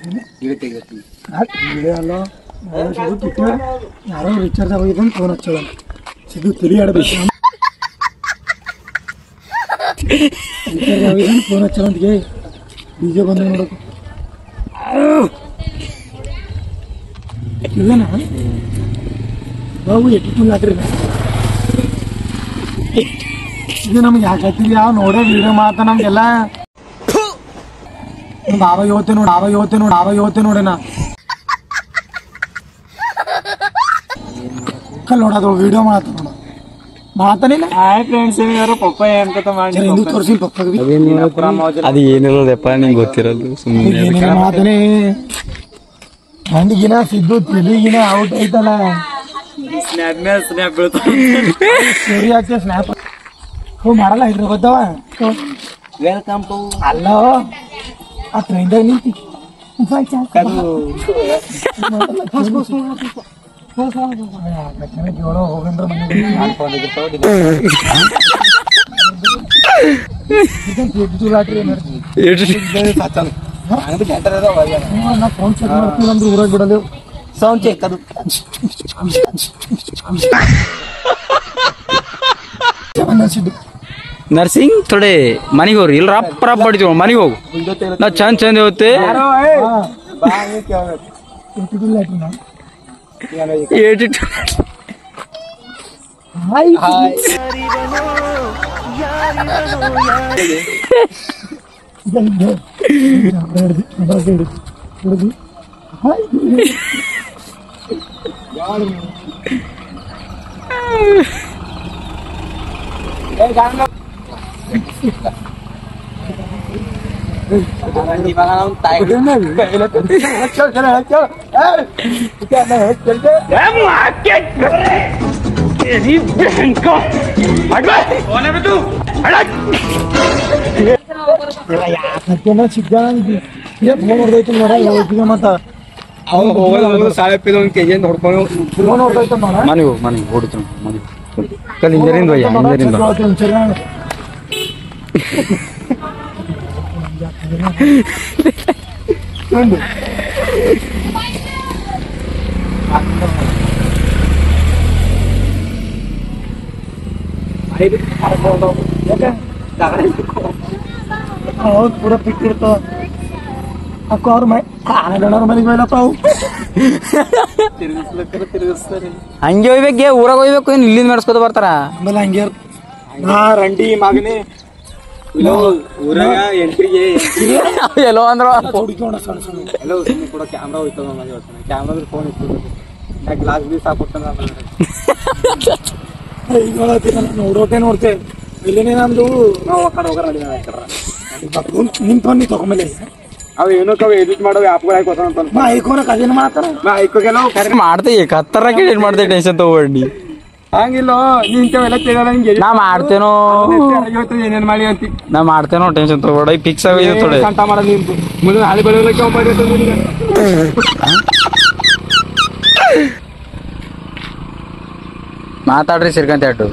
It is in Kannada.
ಅಲ್ಲ ಯಾರೋ ರಿಚಾರ್ಜ್ ಆಗೋಗಿದೆ ಅಂತ ಫೋನ್ ಹಚ್ಚೋಣ ಸಿದ್ದು ತಲೆ ಆಡಬೇಕು ರಿಚಾರ್ಜ್ ಆಗಿದೆ ಫೋನ್ ಹಚ್ಚೋಣ ಅಂತಿಗೆ ಡಿಜೆ ಬಂದ ನೋಡೋಕೆ ಇಲ್ಲನಾ ಬಾಬು ಎಟ್ಟು ಲಾಟ್ರಿ ಇದು ನಮ್ಗೆ ಯಾಕೆ ಹಚ್ಚಿದ್ವಿ ಯಾವ ನೋಡೋ ವಿಡಿಯೋ ಮಾತ ನಮ್ಗೆಲ್ಲ ಆವಾಗ ಇವತ್ತೇ ನೋಡೋಣ ಕಲ್ ನೋಡೋದು ವಿಡಿಯೋ ಮಾತಾನಿಲ್ಲ ಫ್ರೆಂಡ್ಸ್ ಯಾರು ಪಪ್ಪ ಅಂತ ಮಾಡಿ ತೋರಿಸಿ ಪಪ್ಪ ಅದು ಏನಿಲ್ಲದಪ್ಪ ನಿಂಗೆ ಗೊತ್ತಿರೋದು ಸುಮ್ಮನೆ ಮಾತಾನೆ ಮಂದಿಗಿನ ಸಿದ್ದು ತಿಳಿಗಿನ ಔಟ್ ಐತಲ್ಲ ಸ್ನ್ಯಾಪ್ ಮೇಲೆ ಸ್ನ್ಯಾಪ್ ಬೀಳ್ತಾವ ಸರಿ ಆಗ್ತದೆ ಸ್ನ್ಯಾಪ್ ಹೋ ಮಾಡಲ್ಲ ಇದ್ರ ಗೊತ್ತವ ವೆಲ್ಕಮ್ ಟು ಅಲ್ಲ ಆ ಟ್ರೈನ್ದಾಗ ನಿಂತಿ ಹೋಗಂದ್ರ ಲಾಟ್ರಿ ಫೋನ್ ಚೆಕ್ ಮಾಡ್ತೀವಿ ನಮ್ದು ಊರಾಗ ಬಿಡಲು ಸೌಂಡ್ ಚೆಕ್ ಅದು ನರ್ಸಿಂಗ್ ಥೋಡೆ ಮನೆಗೆ ಹೋಗ್ರಿ ಇಲ್ಲ ರಪ್ಪ ರಪ್ಪ ಹೊಡಿತೀವಿ ಮನೆಗೆ ಹೋಗು ನಾ ಚಂದ ಹೋಗುತ್ತೆ ಸಿದ್ಧ ಫೋನ್ ಹೊಡೆದೈತಿ ನೋಡ ಮತ್ತ ಮನೆಗೆ ಹೊಡಿತು ಮನೆಗೆ ಕಲ್ ಇಂಜರಿಂದ ಹೌದು ಪೂರ ಪಿಕ್ ಇರ್ತಾವ ಅಕ್ಕ ಅವ್ರ ಮನೆಗೆ ಹೋಯ್ಲಪ್ಪ ಅವು ಹಂಗೆ ಹೋಗ್ಬೇಕು ಊರಾಗ ಹೋಗ್ಬೇಕು ಏನು ಇಲ್ಲಿಂದ ನಡ್ಸ್ಕೊತ ಬರ್ತಾರ ಆಮೇಲೆ ಹಂಗೆ ರಂಡಿ ಮಗನೇ ಊರಾಗ ಎಂಟ್ರಿಗೆ ಎಲ್ಲೋ ಅಂದ್ರ ಹುಡುಕೋಣ ಸಣ್ಣ ಸಣ್ಣ ಎಲ್ಲೋ ಕೂಡ ಕ್ಯಾಮ್ರಾ ಹೋಯ್ತದ ಕ್ಯಾಮ್ರಾ ಫೋನ್ ಇತ್ತು ಗ್ಲಾಸ್ ಬೀಸ್ ಹಾಕೊಡ್ತಾನ ನೋಡೋಕೆ ನೋಡ್ತೇವೆ ಇಲ್ಲೇನೇ ನಮ್ದು ನಾವು ಆ ಕಡೆ ಹೋಗಾರ ನಿಮ್ ಫೋನ್ ನೀ ತಗೊಂಬಲ್ಲಿ ಅವ್ ಏನಕ್ಕ ಎಡಿಟ್ ಮಾಡೋ ಆಪ್ಗಳು ಹಾಕೋತಾನ ನಾ ಐಕೋನಕ್ ಅದೇನು ಮಾಡ್ತಾರ ನಾ ಐಕೋಗೆಲ್ಲ ಮಾಡ್ತೇ ಕತ್ತರಕ್ಕೆ ಎಡಿಟ್ ಮಾಡ್ತೇವೆ ಟೆನ್ಷನ್ ತಗೊಳ್ಳಿ ಹಂಗಿಲ್ಲ ಇಂಥವೆಲ್ಲ ತಿಳಿಯಲ್ಲ ಹಿಂಗೆ ನಾ ಮಾಡ್ತೇನೋ ಏನೇನ್ ಮಾಡಿ ಅಂತಿ ನಾ ಮಾಡ್ತೇನೋ ಟೆನ್ಷನ್ ತಗೋಬೇಡ ಫಿಕ್ಸ್ ಆಗಿದೆ ಥೋಡೆ ಸಂತ ಮಾಡೋದು ನಿಂತು ಮುಂದೆ ಹಾಳಿ ಬೆಳೆಯೋದಕ್ಕೆ ಮಾತಾಡ್ರಿ ಸಿರ್ಕಂತ ಅಟ್ಟು